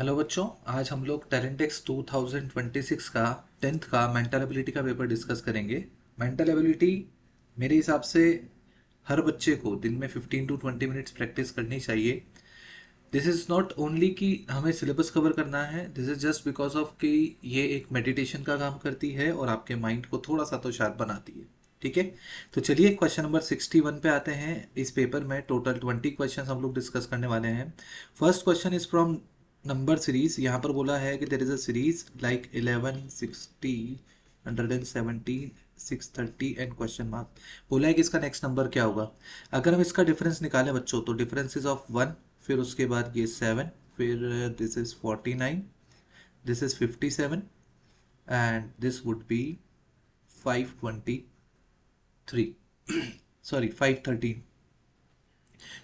Hello बच्चों, आज हम लोग टैलेंटेक्स 2026 का 10th का मेंटल एबिलिटी का पेपर डिस्कस करेंगे। मेंटल एबिलिटी मेरे हिसाब से हर बच्चे को दिन में 15 टू 20 मिनट्स प्रैक्टिस करनी चाहिए। दिस इज़ नॉट ओनली कि हमें सिलेबस कवर करना है, this is just because of कि ये एक मेडिटेशन का काम करती है और आपके माइंड को थोड़ा सा तो शार्प बनाती है। ठीक है, तो चलिए क्वेश्चन नंबर 61 पे आते हैं। इस पेपर में टोटल 20 क्वेश्चन हम लोग डिस्कस करने वाले हैं। First question is from number series. यहाँ पर बोला है कि देर is a series like 11, 60, 117, 630 and question mark. बोला है कि इसका नेक्स्ट नंबर क्या होगा। अगर हम इसका डिफरेंस निकालें बच्चों तो डिफरेंस इज ऑफ 1, फिर उसके बाद ये 7, फिर this is 49, this is 57 and this would be 523, sorry 513।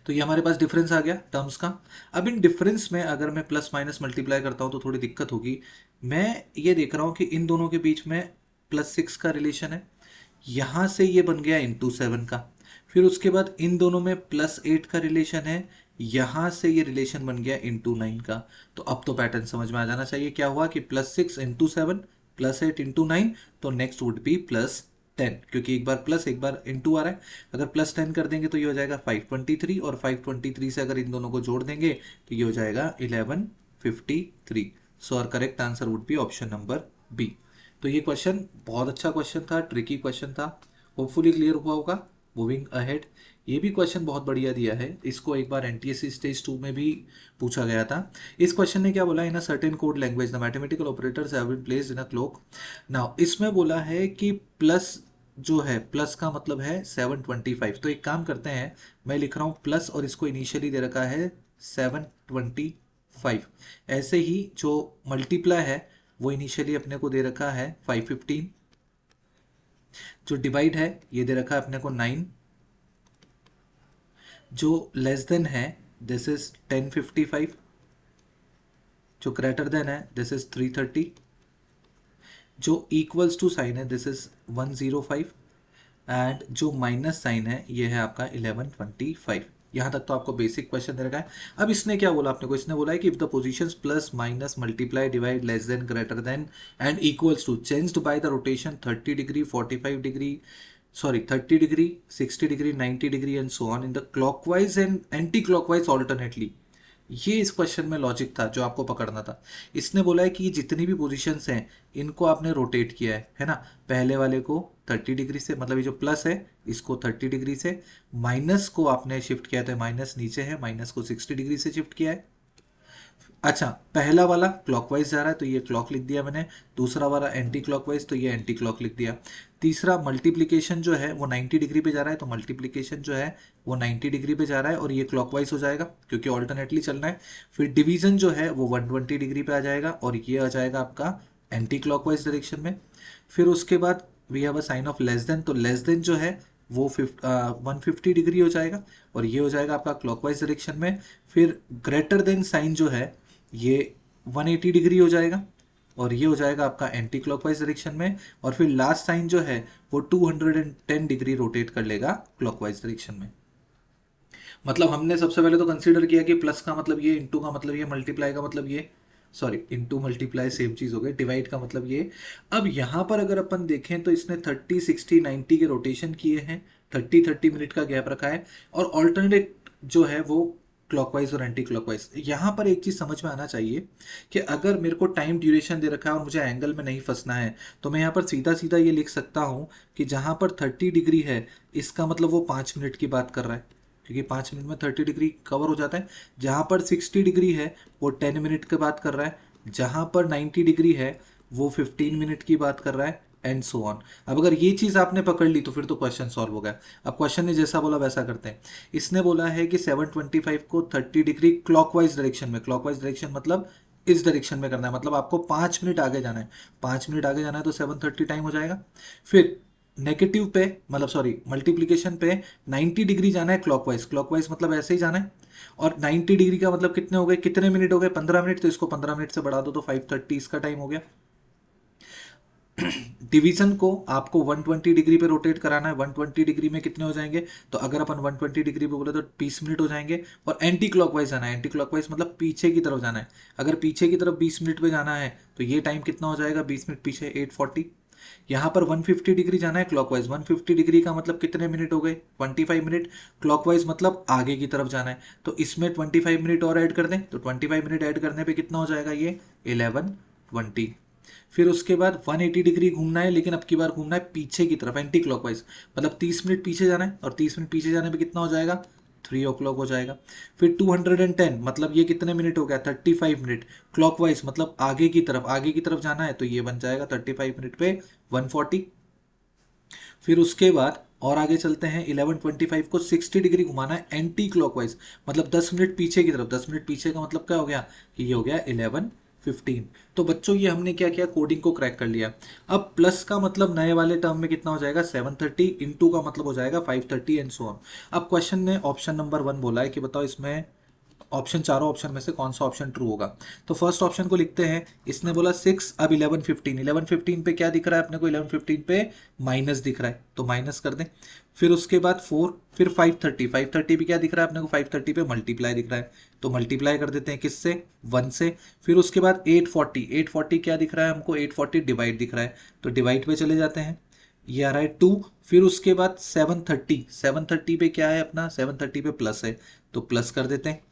तो ये हमारे पास डिफरेंस आ गया टर्म्स का। अब इन डिफरेंस में अगर मैं प्लस माइनस मल्टीप्लाई करता हूँ तो थोड़ी दिक्कत होगी। मैं ये देख रहा हूँ कि इन दोनों के बीच में +6 का रिलेशन है, यहाँ से ये बन गया इंटू 7 का। फिर उसके बाद इन दोनों में +8 का रिलेशन है, यहाँ से ये रिलेशन बन गया इंटू 9 का। तो अब तो पैटर्न समझ में आ जाना चाहिए। क्या हुआ कि +6 इंटू 7 +8 इंटू 9, तो नेक्स्ट वुड बी +10, क्योंकि एक बार प्लस एक बार इंटू आ रहा है। अगर +10 कर देंगे तो ये हो जाएगा 523, और 523 से अगर इन दोनों को जोड़ देंगे तो ये हो जाएगा 1153। So our correct answer would be option number B. तो ये क्वेश्चन बहुत अच्छा क्वेश्चन था, ट्रिकी क्वेश्चन था, होपफुली क्लियर हुआ होगा। मूविंग अहेड, ये भी क्वेश्चन बहुत बढ़िया दिया है। इसको एक बार एनटीएससी स्टेज 2 में भी पूछा गया था। इस क्वेश्चन ने क्या बोला, in a certain code language the mathematical operators have been placed in a clock. Now इसमें बोला है कि प्लस जो है, प्लस का मतलब है 725। तो एक काम करते हैं, मैं लिख रहा हूँ प्लस और इसको इनिशियली दे रखा है 725। ऐसे ही जो मल्टीप्लाई है वो इनिशियली अपने को दे रखा है 515। जो डिवाइड है ये दे रखा है अपने को 9। जो लेस देन है दिस इज 1055। जो ग्रेटर देन है दिस इज 330। जो इक्वल्स टू साइन है दिस इज 105। एंड जो माइनस साइन है ये है आपका 1125। यहाँ तक तो आपको बेसिक क्वेश्चन दे रखा है। अब इसने क्या बोला अपने को, इसने बोला है कि if the positions plus minus multiply divide less than greater than and equals to changed by the rotation 30 degree 45 degree, sorry 30 degree 60 degree 90 degree and so on in the clockwise and anti clockwise alternately. ये इस question में logic था जो आपको पकड़ना था। इसने बोला है कि ये जितनी भी पोजीशंस हैं इनको आपने रोटेट किया है ना। पहले वाले को 30 डिग्री से, मतलब ये जो प्लस है इसको 30 डिग्री से, माइनस को आपने शिफ्ट किया था, माइनस नीचे है, माइनस को 60 डिग्री से शिफ्ट किया है। अच्छा, पहला वाला क्लॉकवाइज जा रहा है तो ये क्लॉक लिख दिया मैंने, दूसरा वाला एंटी क्लॉकवाइज तो ये एंटी क्लॉक लिख दिया। तीसरा मल्टीप्लिकेशन जो है वो 90 डिग्री पे जा रहा है तो मल्टीप्लिकेशन जो है वो 90 डिग्री पे जा रहा है और ये क्लॉकवाइज हो जाएगा क्योंकि ऑल्टरनेटली चलना है। फिर डिवीजन जो है वो 120 डिग्री पे आ जाएगा और ये आ जाएगा आपका एंटी क्लॉकवाइज डायरेक्शन में। फिर उसके बाद we have a sign of less than, तो लेस देन जो है वो 150 डिग्री हो जाएगा और ये हो जाएगा आपका क्लॉकवाइज डायरेक्शन में। फिर ग्रेटर देन साइन जो है ये 180 डिग्री हो जाएगा और ये हो जाएगा आपका एंटी क्लॉकवाइज डायरेक्शन में। और फिर लास्ट साइन जो है वो 210 डिग्री रोटेट कर लेगा क्लॉकवाइज डायरेक्शन में। मतलब हमने सबसे पहले तो कंसीडर किया कि प्लस का मतलब ये, इंटू का मतलब ये, मल्टीप्लाई का मतलब ये, सॉरी इंटू मल्टीप्लाई सेम चीज हो गई, डिवाइड का मतलब ये। अब यहाँ पर अगर अपन देखें तो इसने 30 60 90 के रोटेशन किए हैं, 30 मिनट का गैप रखा है और ऑल्टरनेट जो है वो क्लॉकवाइज और एंटी क्लॉकवाइज। यहाँ पर एक चीज समझ में आना चाहिए कि अगर मेरे को टाइम ड्यूरेशन दे रखा है और मुझे एंगल में नहीं फंसना है तो मैं यहाँ पर सीधा सीधा ये लिख सकता हूँ कि जहाँ पर 30 डिग्री है इसका मतलब वो 5 मिनट की बात कर रहा है क्योंकि 5 मिनट में 30 डिग्री कवर हो जाता है। जहाँ पर 60 डिग्री है वो 10 मिनट की बात कर रहा है, जहाँ पर 90 डिग्री है वो 15 मिनट की बात कर रहा है एंड सो ऑन। अब अगर ये चीज़ आपने पकड़ ली तो फिर तो क्वेश्चन सॉल्व हो गया। अब क्वेश्चन ने जैसा बोला वैसा करते हैं। इसने बोला है कि 725 को 30 डिग्री क्लॉकवाइज डायरेक्शन में, क्लॉकवाइज डायरेक्शन मतलब इस डायरेक्शन में करना है, मतलब आपको 5 मिनट आगे जाना है। 5 मिनट आगे जाना है तो 730 टाइम हो जाएगा। फिर नेगेटिव पे, मतलब सॉरी मल्टीप्लीकेशन पे 90 डिग्री जाना है क्लॉकवाइज, क्लॉकवाइज मतलब ऐसे ही जाना है। और 90 डिग्री का मतलब कितने हो गए, कितने मिनट हो गए, 15 मिनट, तो इसको 15 मिनट से बढ़ा दो तो 530 इसका टाइम हो गया। डिवीजन को आपको 120 डिग्री पे रोटेट कराना है। 120 डिग्री में कितने हो जाएंगे, तो अगर अपन 120 डिग्री पे बोले तो 20 मिनट हो जाएंगे। और एंटी क्लॉकवाइज जाना है, एंटी क्लॉकवाइज मतलब पीछे की तरफ जाना है। अगर पीछे की तरफ 20 मिनट पे जाना है तो ये टाइम कितना हो जाएगा, 20 मिनट पीछे 840। यहाँ पर 150 डिग्री जाना है क्लॉकवाइज, 150 डिग्री का मतलब कितने मिनट हो गए, 25 मिनट। क्लॉकवाइज मतलब आगे की तरफ जाना है, तो इसमें 25 मिनट और ऐड कर दें, तो 25 मिनट ऐड करने पे कितना हो जाएगा, ये 1120। फिर उसके बाद 180 डिग्री घूमना है, लेकिन अब की बार घूमना है पीछे की तरफ, एंटी क्लॉकवाइज मतलब 30 मिनट पीछे जाना है, और 30 मिनट पीछे जाने पे कितना हो जाएगा, 3 o'clock हो जाएगा। फिर 210 मतलब ये कितने मिनट हो गया, 35 मिनट क्लॉकवाइज मतलब आगे की तरफ, आगे की तरफ जाना है, तो ये बन जाएगा 35 मिनट पे 140। फिर उसके बाद और आगे चलते हैं, 1125 को 60 डिग्री घुमाना है एंटी क्लॉकवाइज, मतलब 10 मिनट पीछे की तरफ। 10 मिनट पीछे का मतलब क्या हो गया कि ये हो गया 1115। तो बच्चों ये हमने क्या किया, कोडिंग को क्रैक कर लिया। अब प्लस का मतलब नए वाले टर्म में कितना हो जाएगा, 730, इंटू का मतलब हो जाएगा 530 एंड सो ऑन। अब क्वेश्चन ने ऑप्शन नंबर 1 बोला है कि बताओ इसमें ऑप्शन, चारों ऑप्शन में से कौन सा ऑप्शन ट्रू होगा। तो फर्स्ट ऑप्शन को लिखते हैं, इसने बोला 6, अब 1115, 1115 पे क्या दिख रहा है अपने को, 1115 पे माइनस दिख रहा है, तो माइनस कर दें। फिर उसके बाद 4, फिर 530, 530 भी क्या दिख रहा है अपने को, 530 पे मल्टीप्लाई दिख रहा है, तो मल्टीप्लाई कर देते हैं किससे, 1 से। फिर उसके बाद 840, 840 क्या दिख रहा है हमको, 840 डिवाइड दिख रहा है, तो डिवाइड पे चले जाते हैं, ये आ रहा है 2। फिर उसके बाद 730, 730 पे क्या है अपना, 730 पे प्लस है, तो प्लस कर देते हैं,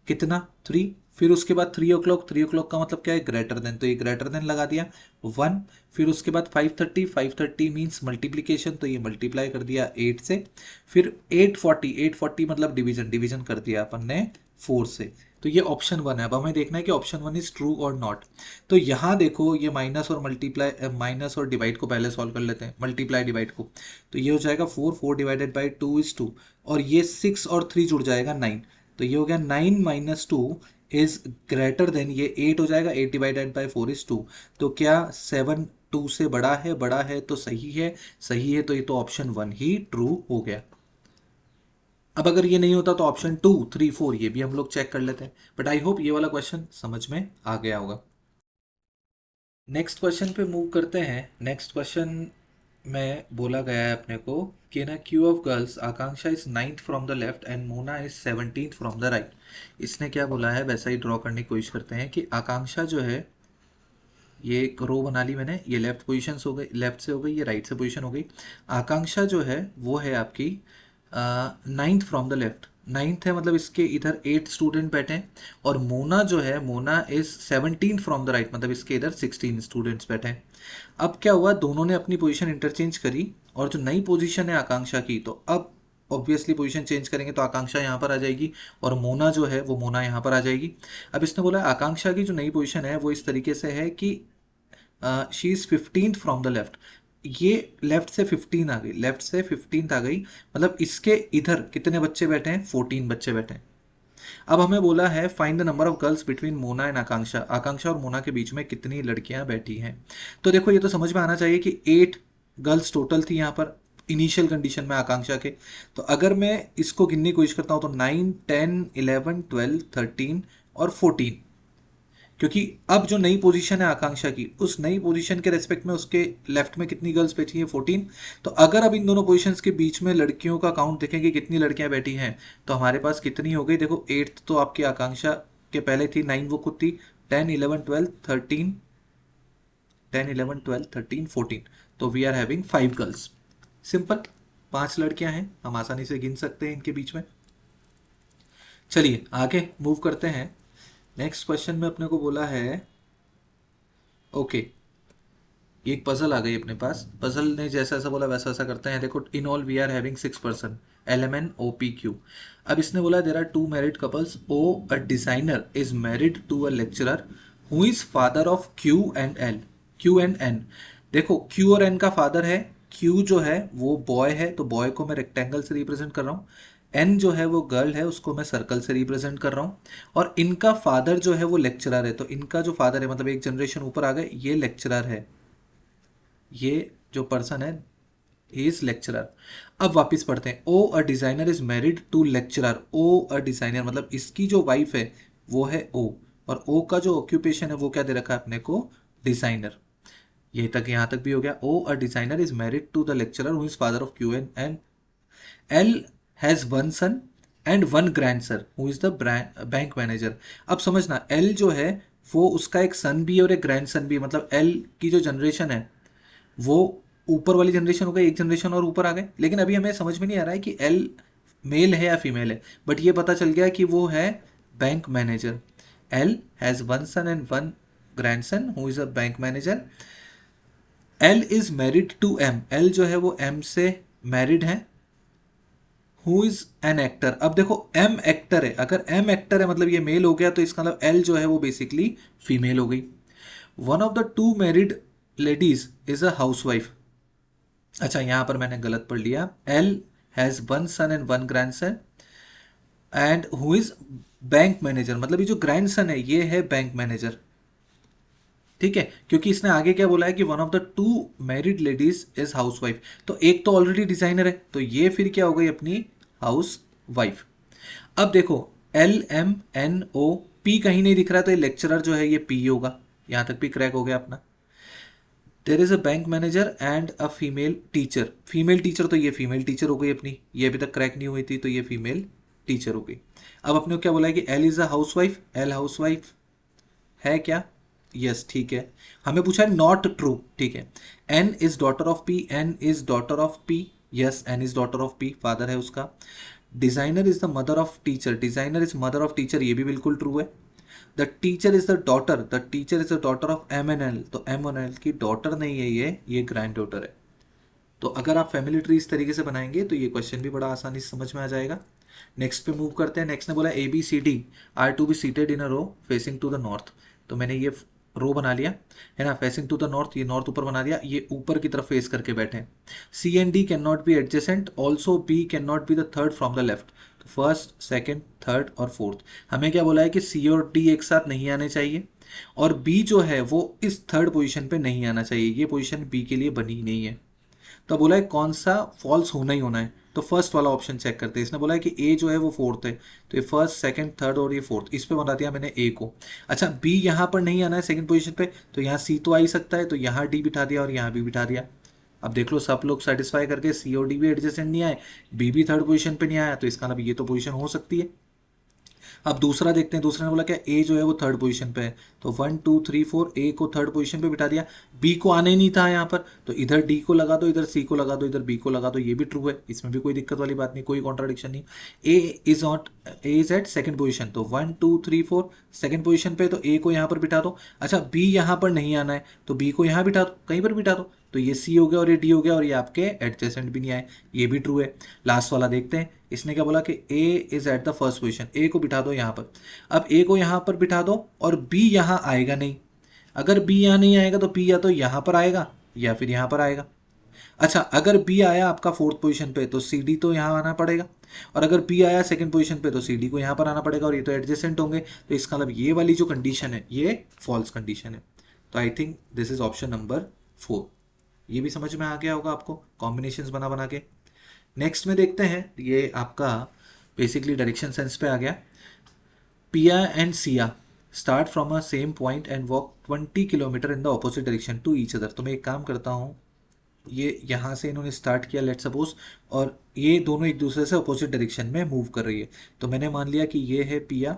कितना, 3। फिर उसके बाद 3 o'clock, 3 o'clock का मतलब क्या है, ग्रेटर देन, तो ये ग्रेटर देन लगा दिया 1। फिर उसके बाद 530, 530 मीन्स मल्टीप्लीकेशन, तो ये मल्टीप्लाई कर दिया 8 से। फिर 840, 840 मतलब डिवीजन, डिवीजन कर दिया अपन ने 4 से। तो ये ऑप्शन 1 है। अब हमें देखना है कि ऑप्शन 1 इज ट्रू और नॉट। तो यहाँ देखो ये माइनस और मल्टीप्लाई, माइनस और डिवाइड को पहले सॉल्व कर लेते हैं, मल्टीप्लाई डिवाइड को, तो ये हो जाएगा 4, 4 डिवाइडेड बाई 2 इज 2, और ये 6 और 3 जुड़ जाएगा 9, तो ये हो गया 9 माइनस 2 इज ग्रेटर देन, ये 8 हो जाएगा, 8 डिवाइडेड बाई 4 इज 2। तो क्या 7 2 से बड़ा है, बड़ा है तो सही है, सही है, तो ये तो ऑप्शन 1 ही ट्रू हो गया। अब अगर ये नहीं होता तो ऑप्शन 2, 3, 4 ये भी हम लोग चेक कर लेते हैं, बट आई होप ये वाला क्वेश्चन समझ में आ गया होगा। नेक्स्ट क्वेश्चन पे मूव करते हैं। नेक्स्ट क्वेश्चन में बोला गया है अपने को कि ना, Q of girls, Akanksha is 9th from the left and Mona is 17th from the right. इसने क्या बोला है वैसा ही ड्रॉ करने की कोशिश करते हैं कि आकांक्षा जो है, ये एक रो बना ली मैंने, ये लेफ्ट पोजीशन हो गई, लेफ्ट से हो गई, ये राइट से पोजीशन हो गई। आकांक्षा जो है वो है आपकी 9th from the left, 9th है मतलब इसके इधर 8 स्टूडेंट बैठे हैं। और मोना जो है, Mona is 17th from the right, मतलब इसके इधर 16 स्टूडेंट्स बैठे हैं। अब क्या हुआ, दोनों ने अपनी पोजीशन इंटरचेंज करी, और जो नई पोजीशन है आकांक्षा की, तो अब ऑब्वियसली पोजीशन चेंज करेंगे तो आकांक्षा यहाँ पर आ जाएगी, और मोना जो है वो मोना यहाँ पर आ जाएगी। अब इसने बोला आकांक्षा की जो नई पोजीशन है वो इस तरीके से है कि she is 15th from the left, ये लेफ्ट से 15 आ गई, लेफ्ट से 15th आ गई, मतलब इसके इधर कितने बच्चे बैठे हैं, 14 बच्चे बैठे हैं। अब हमें बोला है find the number of girls between Mona and Akanksha, Akanksha और मोना के बीच में कितनी लड़कियां बैठी हैं। तो देखो ये तो समझ में आना चाहिए कि 8 गर्ल्स टोटल थी यहाँ पर इनिशियल कंडीशन में आकांक्षा के। तो अगर मैं इसको गिनने की कोशिश करता हूँ तो 9, 10, 11, 12, 13 और 14, क्योंकि अब जो नई पोजीशन है आकांक्षा की, उस नई पोजीशन के रेस्पेक्ट में उसके लेफ्ट में कितनी गर्ल्स बैठी हैं, 14। तो अगर अब इन दोनों पोजीशंस के बीच में लड़कियों का काउंट देखेंगे कितनी लड़कियां बैठी हैं, तो हमारे पास कितनी हो गई, देखो 8 तो आपकी आकांक्षा के पहले थी, 9 वो खुद थी, 10, 11, 12, 13, 10, 11, 12, 13, 14, तो we are having 5 girls. Simple, 5 लड़कियां हैं, हम आसानी से गिन सकते हैं इनके बीच में। चलिए आगे मूव करते हैं। नेक्स्ट क्वेश्चन में अपने को बोला है, ओके, एक पजल आ गई अपने पास, पजल ने जैसा ऐसा बोला वैसा ऐसा करते हैं। देखो, in all we are having 6 person, LMNOPQ। अब इसने बोला there are 2 married couples, O a designer is married to a lecturer who is father of Q and L, Q and N। देखो Q और N का फादर है, Q जो है वो बॉय है, तो बॉय को मैं रेक्टेंगल से रिप्रेजेंट कर रहा हूँ, N जो है वो गर्ल है, उसको मैं सर्कल से रिप्रेजेंट कर रहा हूँ, और इनका फादर जो है वो लेक्चरर है, तो इनका जो फादर है मतलब एक जनरेशन ऊपर आ गए, ये लेक्चरर है, ये जो पर्सन है ही इज लेक्चरर। अब वापस पढ़ते हैं, O a designer is married to lecturer, O a designer मतलब इसकी जो वाइफ है वो है ओ, और ओ का जो ऑक्यूपेशन है वो क्या दे रखा है अपने को, डिजाइनर। ये तक यहाँ तक भी हो गया। O a designer is married to the lecturer who is father of Q and L has one son and one grandson who is the bank manager. अब समझना, एल जो है वो उसका एक सन भी है और एक ग्रैंडसन भी है, मतलब एल की जो जनरेशन है वो ऊपर वाली जनरेशन हो गई, एक जनरेशन और ऊपर आ गए। लेकिन अभी हमें समझ में नहीं आ रहा है कि एल मेल है या फीमेल है, बट ये पता चल गया कि वो है bank manager. L has one son and one grandson who is a bank manager. L is married to M, L जो है वो एम से मैरिड है। हु इज एन एक्टर, अब देखो एम एक्टर है, अगर एम एक्टर है मतलब ये मेल हो गया, तो इसका मतलब एल जो है वो बेसिकली फीमेल हो गई। One of the two married ladies is a housewife. अच्छा यहां पर मैंने गलत पढ़ लिया, L has one son and one grandson and who is bank manager, मतलब ये जो ग्रैंडसन है ये है बैंक मैनेजर। ठीक है, क्योंकि इसने आगे क्या बोला है कि one of the two married ladies is house wife, तो एक तो ऑलरेडी डिजाइनर है, तो ये फिर क्या हो गई अपनी हाउस वाइफ। अब देखो L M N O P कहीं नहीं दिख रहा है, तो ये लेक्चरर जो है ये पी होगा। यहां तक भी क्रैक हो गया अपना। देर is a bank manager and a female teacher, female teacher तो ये फीमेल टीचर हो गई अपनी, ये अभी तक क्रैक नहीं हुई थी, तो ये फीमेल टीचर हो गई। अब अपने को क्या बोला है कि L is a house wife, L house wife है क्या? यस ठीक है। हमें पूछा है नॉट ट्रू, ठीक है। N is daughter of P, N is daughter of P, yes N is daughter of P, father है उसका। Designer is the mother of teacher, designer is mother of teacher, ये भी बिल्कुल ट्रू है। The teacher is the daughter, the teacher is the daughter of M N L, तो M N L की daughter नहीं है ये ग्रैंड डॉटर है। तो अगर आप फैमिली ट्री इस तरीके से बनाएंगे तो ये क्वेश्चन भी बड़ा आसानी से समझ में आ जाएगा। नेक्स्ट पे मूव करते हैं। नेक्स्ट ने बोला A B C D are to be seated in a row facing to the north, तो मैंने ये रो बना लिया है ना, फेसिंग टू द नॉर्थ, ये नॉर्थ ऊपर बना दिया, ये ऊपर की तरफ फेस करके बैठे हैं। C and D can not be adjacent, also B can not be the third from the left, तो फर्स्ट सेकेंड थर्ड और फोर्थ। हमें क्या बोला है कि सी और डी एक साथ नहीं आने चाहिए, और बी जो है वो इस थर्ड पोजीशन पे नहीं आना चाहिए, ये पोजीशन बी के लिए बनी ही नहीं है। तो बोला है कौन सा फॉल्स होना ही होना है, तो फर्स्ट वाला ऑप्शन चेक करते हैं। इसने बोला है कि ए जो है वो फोर्थ है, तो ये फर्स्ट सेकंड थर्ड और ये फोर्थ, इस पे बना दिया मैंने ए को। अच्छा बी यहाँ पर नहीं आना है सेकंड पोजीशन पे, तो यहाँ सी तो आ ही सकता है, तो यहाँ डी बिठा दिया और यहाँ बी बिठा दिया। अब देख लो सब लोग सेटिस्फाई करके सी और डी भी एडजेसेंट नहीं आए, बी भी थर्ड पोजीशन पे नहीं आया, तो इसका मतलब ये तो पोजीशन हो सकती है। अब दूसरा देखते हैं, दूसरे ने बोला क्या ए जो है वो थर्ड पोजीशन पे है, तो 1 2 3 4 ए को थर्ड पोजीशन पे बिठा दिया, बी को आने ही नहीं था यहाँ पर, तो इधर डी को लगा दो, इधर सी को लगा दो, इधर बी को लगा दो, ये भी ट्रू है, इसमें भी कोई दिक्कत वाली बात नहीं, कोई कॉन्ट्राडिक्शन नहीं। ए इज एट सेकंड पोजीशन, तो 1 2 3 4 सेकंड पोजीशन पे, तो ए को यहाँ पर बिठा दो। अच्छा बी यहाँ पर नहीं आना है, तो बी को यहाँ बिठा दो, कहीं पर बिठा दो, तो ये सी हो गया और ये डी हो गया, और ये आपके एडजेसेंट भी नहीं आए, ये भी ट्रू है। लास्ट वाला देखते हैं, इसने क्या बोला कि A is at the first position, A को बिठा दो यहाँ पर। अब ए को यहाँ पर बिठा दो और बी यहाँ आएगा नहीं, अगर बी यहाँ नहीं आएगा तो बी या तो यहाँ पर आएगा या फिर यहाँ पर आएगा। अच्छा अगर बी आया आपका फोर्थ पोजीशन पे, तो सी डी तो यहाँ आना पड़ेगा, और अगर बी आया सेकंड पोजीशन पे, तो सी डी को यहाँ पर आना पड़ेगा, और ये तो एडजेसेंट होंगे, तो इसका मतलब ये वाली जो कंडीशन है ये फॉल्स कंडीशन है। तो I think this is option number 4। ये भी समझ में आ गया होगा आपको कॉम्बिनेशंस बना बना के। नेक्स्ट में देखते हैं, ये आपका बेसिकली डायरेक्शन सेंस पे आ गया। Piya and Siya start from a same point and walk 20 kilometre in the opposite direction to each other. तो मैं एक काम करता हूँ, ये यहाँ से इन्होंने स्टार्ट किया लेट सपोज, और ये दोनों एक दूसरे से अपोजिट डायरेक्शन में मूव कर रही है, तो मैंने मान लिया कि ये है पिया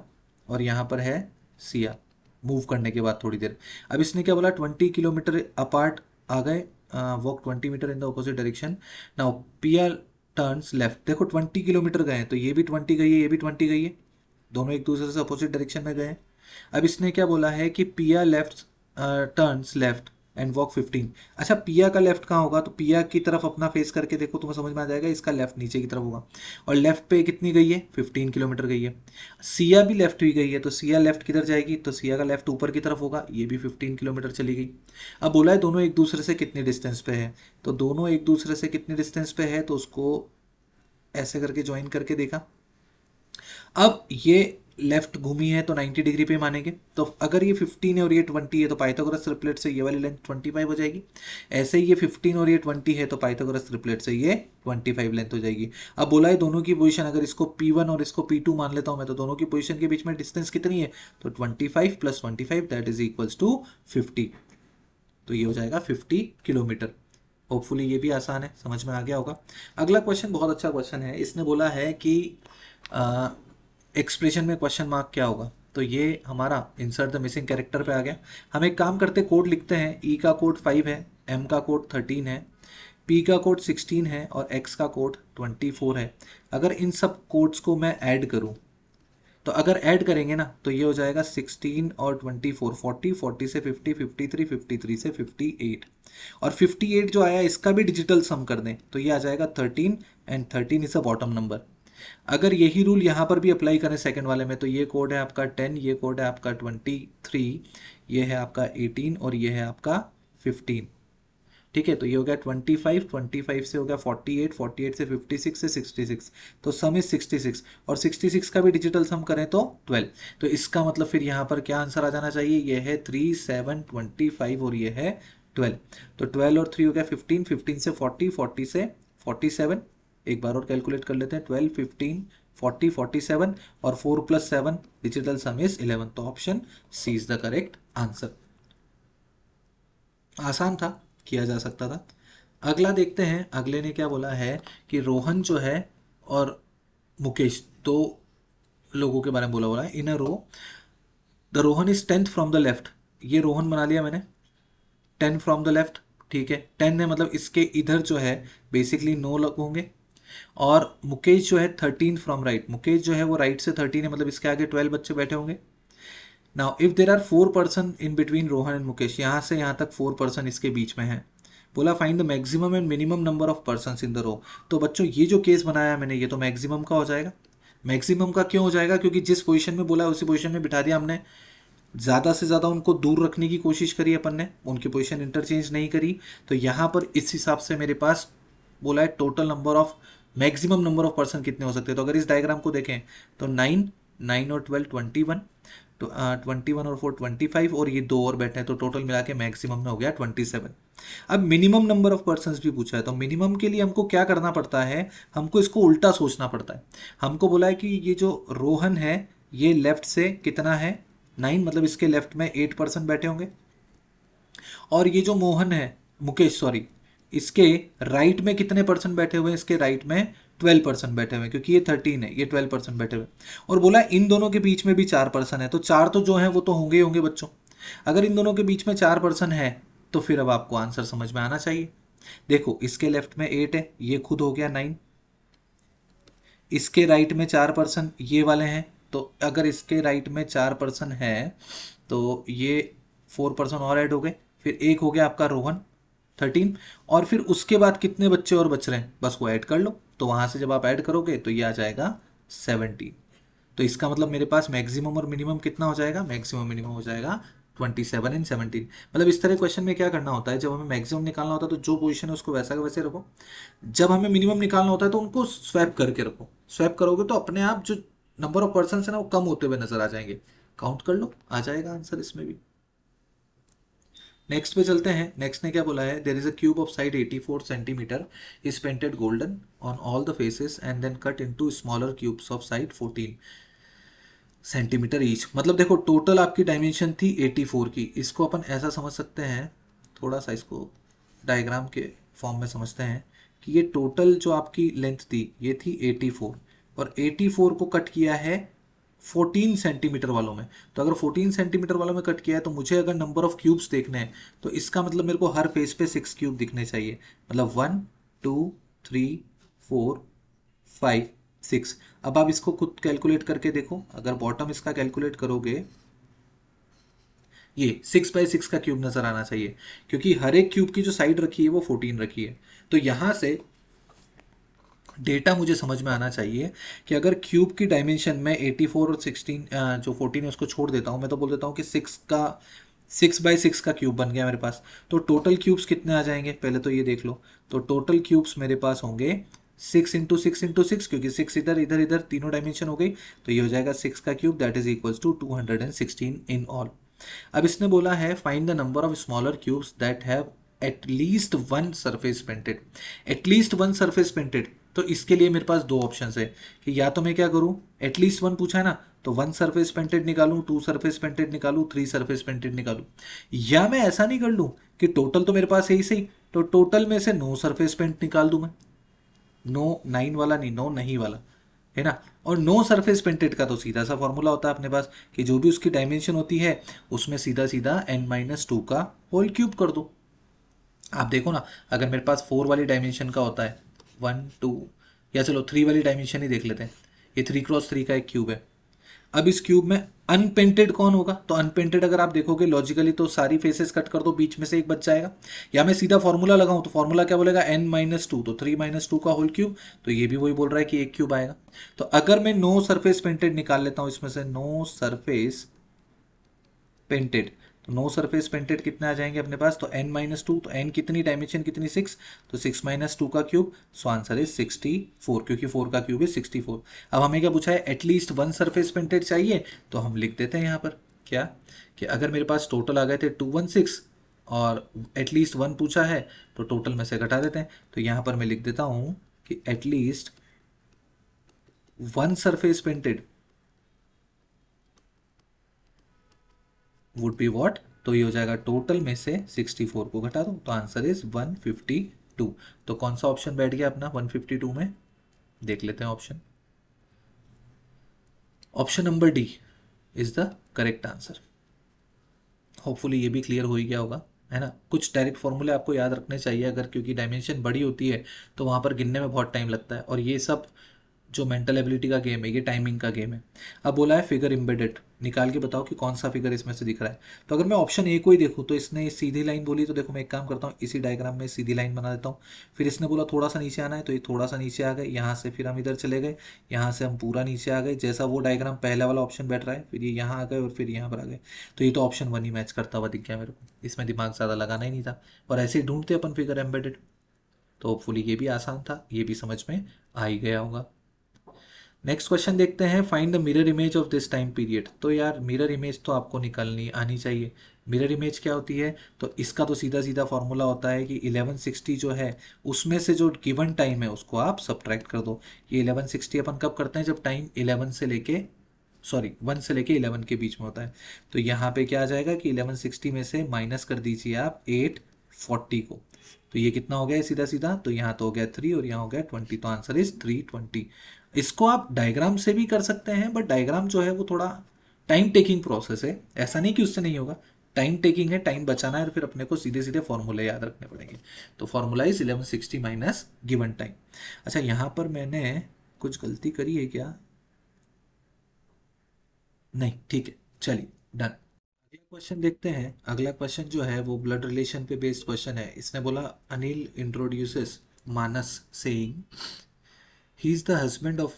और यहाँ पर है सिया। मूव करने के बाद थोड़ी देर, अब इसने क्या बोला 20 किलोमीटर अपार्ट आ गए, walk 20 metre in the opposite direction. Now Piya turns left, देखो 20 किलोमीटर गए हैं, तो ये भी 20 गई है, ये भी 20 गई है, दोनों एक दूसरे से अपोजिट डायरेक्शन में गए हैं। अब इसने क्या बोला है कि पिया left turns left and walk 15। अच्छा पिया का लेफ्ट कहाँ होगा, तो पिया की तरफ अपना फेस करके देखो, तुम्हें समझ में आ जाएगा, इसका लेफ्ट नीचे की तरफ होगा, और लेफ्ट पे कितनी गई है 15 किलोमीटर गई है। सिया भी लेफ्ट भी गई है, तो सिया लेफ्ट किधर जाएगी, तो सिया का लेफ्ट ऊपर की तरफ होगा, ये भी 15 किलोमीटर चली गई। अब बोला है दोनों एक दूसरे से कितने डिस्टेंस पे है, तो दोनों एक दूसरे से कितने डिस्टेंस पे है, तो उसको ऐसे करके ज्वाइन करके देखा। अब ये लेफ्ट घूमी है तो 90 डिग्री पे मानेंगे, तो अगर ये 15 है और ये 20 है, तो पाइथागोरस ट्रिपलेट से ये वाली लेंथ 25 हो जाएगी। ऐसे ही ये 15 और ये 20 है, तो पाइथागोरस ट्रिपलेट से ये 25 लेंथ हो जाएगी। अब बोला है दोनों की पोजीशन, अगर इसको P1 और इसको P2 मान लेता हूं मैं, तो दोनों की पोजीशन के बीच में डिस्टेंस कितनी है, तो 25 + 25 दैट इज इक्वल्स टू 50। तो तो ये हो जाएगा 50 किलोमीटर। होपफुली ये भी आसान है, समझ में आ गया होगा। अगला क्वेश्चन बहुत अच्छा क्वेश्चन है। इसने बोला है कि एक्सप्रेशन में क्वेश्चन मार्क क्या होगा, तो ये हमारा इंसर्ट द मिसिंग कैरेक्टर पे आ गया। हम एक काम करते, कोड लिखते हैं। ई का कोड 5 है, एम का कोड 13 है, पी का कोड 16 है और एक्स का कोड 24 है। अगर इन सब कोड्स को मैं ऐड करूं, तो अगर ऐड करेंगे ना तो ये हो जाएगा 16 और 24, 40, 40 से 50, 53, 53 से 58, और 58 जो आया इसका भी डिजिटल सम कर दें तो ये आ जाएगा 13, and 13 is a bottom number. अगर यही रूल यहाँ पर भी अप्लाई करें सेकंड वाले में, तो ये कोड है आपका 10, ये कोड है आपका 23, ये है आपका 18 और ये है आपका 15। ठीक है, तो ये हो गया 25, 25 से हो गया 48, 48 से 56 से 66, तो सम इज 66, और 66 का भी डिजिटल सम करें तो 12। तो इसका मतलब फिर यहाँ पर क्या आंसर आ जाना चाहिए, ये है 3, 7, 25 और ये है 12। तो 12 और 3 हो गया 15, 15 से 40, 40 से 47। एक बार और कैलकुलेट कर लेते हैं, 12, 15, 40, 47 और 4 + 7, डिजिटल सम इज 11। तो option C is the correct answer. आसान था, किया जा सकता था। अगला देखते हैं, अगले ने क्या बोला है कि रोहन जो है और मुकेश, दो लोगों के बारे में बोला है। In a row the Rohan is 10th from the left. ये रोहन बना लिया मैंने, 10 फ्रॉम द लेफ्ट। ठीक है, 10 है मतलब इसके इधर जो है बेसिकली 9 लोग होंगे, और मुकेश जो है 13 फ्रॉम राइट। मुकेश जो है वो राइट से 13 है, मतलब इसके आगे 12 बच्चे बैठे होंगे। Now if there are 4 person in between Rohan and Mukesh, यहाँ से यहाँ तक 4 पर्सन इसके बीच में है। बोला find the maximum and minimum number of person in the row. तो बच्चों ये जो केस बनाया मैंने, ये तो मैक्सिमम का हो जाएगा। मैक्सिमम का क्यों हो जाएगा, क्योंकि जिस पोजीशन में बोला उसी पोजीशन में बिठा दिया हमने। ज़्यादा से ज़्यादा उनको दूर रखने की कोशिश करी अपन ने, उनकी पोजीशन इंटरचेंज नहीं करी। तो यहाँ पर इस हिसाब से मेरे पास बोला है total number of, maximum number of person कितने हो सकते हैं। तो अगर इस डायग्राम को देखें तो 9, 9 और 12 21, तो 21 और 4 25, और ये 2 और बैठे हैं, तो टोटल मिला के मैक्सिमम में हो गया 27। अब मिनिमम नंबर ऑफ पर्सन भी पूछा है, तो मिनिमम के लिए हमको क्या करना पड़ता है, हमको इसको उल्टा सोचना पड़ता है। हमको बोला है कि ये जो रोहन है ये लेफ्ट से कितना है 9, मतलब इसके लेफ्ट में 8 पर्सन बैठे होंगे, और ये जो मोहन है, मुकेश सॉरी, इसके राइट में कितने पर्सन बैठे हुए हैं, इसके राइट में 12% बैठे हुए हैं, क्योंकि ये 13 है, ये 12% बैठे हुए। और बोला इन दोनों के बीच में भी 4 पर्सन है, तो 4 तो जो है वो तो होंगे ही होंगे बच्चों। अगर इन दोनों के बीच में 4 पर्सन है तो फिर अब आपको आंसर समझ में आना चाहिए। देखो इसके लेफ्ट में 8 है, ये खुद हो गया 9। इसके राइट में 4 पर्सन ये वाले हैं, तो अगर इसके राइट में 4 पर्सन है तो ये 4 पर्सन और ऐड हो गए, फिर एक हो गया आपका रोहन 13, और फिर उसके बाद कितने बच्चे और बच रहे हैं बस वो ऐड कर लो। तो वहां से जब आप ऐड करोगे तो ये आ जाएगा 17। तो इसका मतलब मेरे पास मैक्सिमम और मिनिमम कितना हो जाएगा, मैक्सिमम मिनिमम हो जाएगा 27 एंड 17। मतलब इस तरह क्वेश्चन में क्या करना होता है, जब हमें मैक्सिमम निकालना होता है तो जो पोजीशन है उसको वैसा का वैसे रखो। जब हमें मिनिमम निकालना होता है तो उनको स्वैप करके रखो। स्वैप करोगे तो अपने आप जो नंबर ऑफ पर्सन है ना वो कम होते हुए नजर आ जाएंगे। काउंट कर लो, आ जाएगा आंसर इसमें भी। नेक्स्ट पे चलते हैं। नेक्स्ट ने क्या बोला है, there is a cube of side 84 centimetre is painted golden on all the faces and then cut into smaller cubes of side 14 centimetre each. मतलब देखो टोटल आपकी डायमेंशन थी 84 की। इसको अपन ऐसा समझ सकते हैं, थोड़ा सा इसको डायग्राम के फॉर्म में समझते हैं कि ये टोटल जो आपकी लेंथ थी ये थी 84, और 84 को कट किया है 14 सेंटीमीटर वालों में। तो अगर 14 सेंटीमीटर वालों में कट किया है तो मुझे अगर नंबर ऑफ क्यूब्स देखने हैं तो इसका मतलब मेरे को हर फेस पे 6 क्यूब दिखने चाहिए। मतलब 1 2 3 4 5 6। अब आप इसको खुद कैलकुलेट करके देखो, अगर बॉटम इसका कैलकुलेट करोगे ये 6/6 का क्यूब नजर आना चाहिए, क्योंकि हर एक क्यूब की जो साइड रखी है वो 14 रखी है। तो यहां से डेटा मुझे समझ में आना चाहिए कि अगर क्यूब की डायमेंशन में 84 और 16 जो 14 है उसको छोड़ देता हूँ, मैं तो बोल देता हूँ कि 6/6 का क्यूब बन गया मेरे पास। तो टोटल क्यूब्स कितने आ जाएंगे पहले तो ये देख लो। तो टोटल क्यूब्स मेरे पास होंगे 6 इंटू 6 इंटू 6, क्योंकि 6 इधर इधर इधर तीनों डायमेंशन हो गई, तो ये हो जाएगा 6 का cube, that is equals to 216 in all. अब इसने बोला है find the number of smaller cubes that have at least one surface painted. At least one surface painted, तो इसके लिए मेरे पास दो ऑप्शन है कि या तो मैं क्या करूं, एटलीस्ट वन पूछा है ना, तो 1 सरफेस पेंटेड निकालूं, 2 सरफेस पेंटेड निकालूं, 3 सरफेस पेंटेड निकालूं, या मैं ऐसा नहीं कर लूं कि टोटल तो मेरे पास है ही सही, तो टोटल में से 9 सरफेस पेंट निकाल दूं मैं, 9 वाला नहीं, 9 नहीं वाला, है ना। और 9 सरफेस पेंटेड का तो सीधा सा फॉर्मूला होता है अपने पास कि जो भी उसकी डायमेंशन होती है उसमें सीधा सीधा n-2 का होल क्यूब कर दो। आप देखो ना, अगर मेरे पास 4 वाली डायमेंशन का होता है 1 2, या चलो 3 वाली डायमेंशन ही देख लेते हैं, ये 3x3 का एक क्यूब है। अब इस क्यूब में अनपेंटेड कौन होगा, तो अनपेंटेड अगर आप देखोगे लॉजिकली तो सारी फेसेस कट कर दो, बीच में से एक बच जाएगा। या मैं सीधा फॉर्मूला लगाऊं तो फॉर्मूला क्या बोलेगा, n-2, तो 3-2 का होल क्यूब, तो ये भी वही बोल रहा है कि एक क्यूब आएगा। तो अगर मैं 9 सरफेस पेंटेड निकाल लेता हूं इसमें से, 9 सरफेस पेंटेड, तो 9 सरफेस पेंटेड कितने आ जाएंगे अपने पास, तो n-2, तो n कितनी, डायमेंशन कितनी 6, तो 6-2 का क्यूब, सो आंसर इज 64, क्योंकि 4 का क्यूब इज 64। अब हमें क्या पूछा है, एटलीस्ट 1 सरफेस पेंटेड चाहिए, तो हम लिख देते हैं यहाँ पर क्या, कि अगर मेरे पास टोटल आ गए थे 216 और एटलीस्ट 1 पूछा है, तो टोटल में से घटा देते हैं। तो यहाँ पर मैं लिख देता हूँ कि at least 1 surface painted would be what, तो ये हो जाएगा टोटल में से 64 को घटा दो, तो आंसर इज 152। तो कौन सा ऑप्शन बैठ गया अपना 152 में, देख लेते हैं option. Option number D is the correct answer. Hopefully ये भी क्लियर हो ही गया होगा, है ना। कुछ डायरेक्ट फॉर्मूले आपको याद रखने चाहिए अगर, क्योंकि डायमेंशन बड़ी होती है तो वहाँ पर गिनने में बहुत टाइम लगता है, और ये सब जो मेंटल एबिलिटी का गेम है ये टाइमिंग का गेम है। अब बोला है फिगर एम्बेडेड, निकाल के बताओ कि कौन सा फिगर इसमें से दिख रहा है। तो अगर मैं ऑप्शन ए को ही देखूँ तो इसने सीधी लाइन बोली, तो देखो मैं एक काम करता हूँ, इसी डायग्राम में सीधी लाइन बना देता हूँ। फिर इसने बोला थोड़ा सा नीचे आना है, तो ये थोड़ा सा नीचे आ गए, यहाँ से फिर हम इधर चले गए, यहाँ से हम पूरा नीचे आ गए, जैसा वो डायग्राम पहला वाला ऑप्शन बैठ रहा है, फिर ये यहाँ आ गए और फिर यहाँ पर आ गए। तो ये तो ऑप्शन 1 ही मैच करता हुआ दिख गया मेरे को, इसमें दिमाग ज़्यादा लगाना ही नहीं था, और ऐसे ही ढूंढते अपन फिगर एम्बेडेड। तो होपफुली ये भी आसान था, ये भी समझ में आ ही गया होगा। नेक्स्ट क्वेश्चन देखते हैं, find the mirror image of this time period. तो यार मिरर इमेज तो आपको निकालनी आनी चाहिए। मिरर इमेज क्या होती है, तो इसका तो सीधा सीधा फॉर्मूला होता है कि 1160 जो है उसमें से जो गिवन टाइम है उसको आप सब्ट्रैक्ट कर दो। ये 1160 अपन कब करते हैं, जब टाइम 11 से लेके 1 से लेके 11 के बीच में होता है। तो यहाँ पे क्या आ जाएगा कि 1160 में से माइनस कर दीजिए आप 840 को, तो ये कितना हो गया सीधा सीधा, तो यहाँ तो हो गया 3 और यहाँ हो गया 20, तो आंसर इज 320। इसको आप डायग्राम से भी कर सकते हैं, बट डायग्राम जो है वो थोड़ा टाइम टेकिंग प्रोसेस है, ऐसा नहीं कि उससे नहीं होगा, टाइम टेकिंग है, टाइम बचाना है, और फिर अपने को सीधे सीधे फॉर्मूले याद रखने पड़ेंगे। तो formula is 1160 minus given time. अच्छा यहाँ पर मैंने कुछ गलती करी है क्या, नहीं, ठीक है, चलिए डन। अगला क्वेश्चन देखते हैं। अगला क्वेश्चन जो है वो ब्लड रिलेशन पे बेस्ड क्वेश्चन है। इसने बोला Anil introduces Manas saying he is the husband of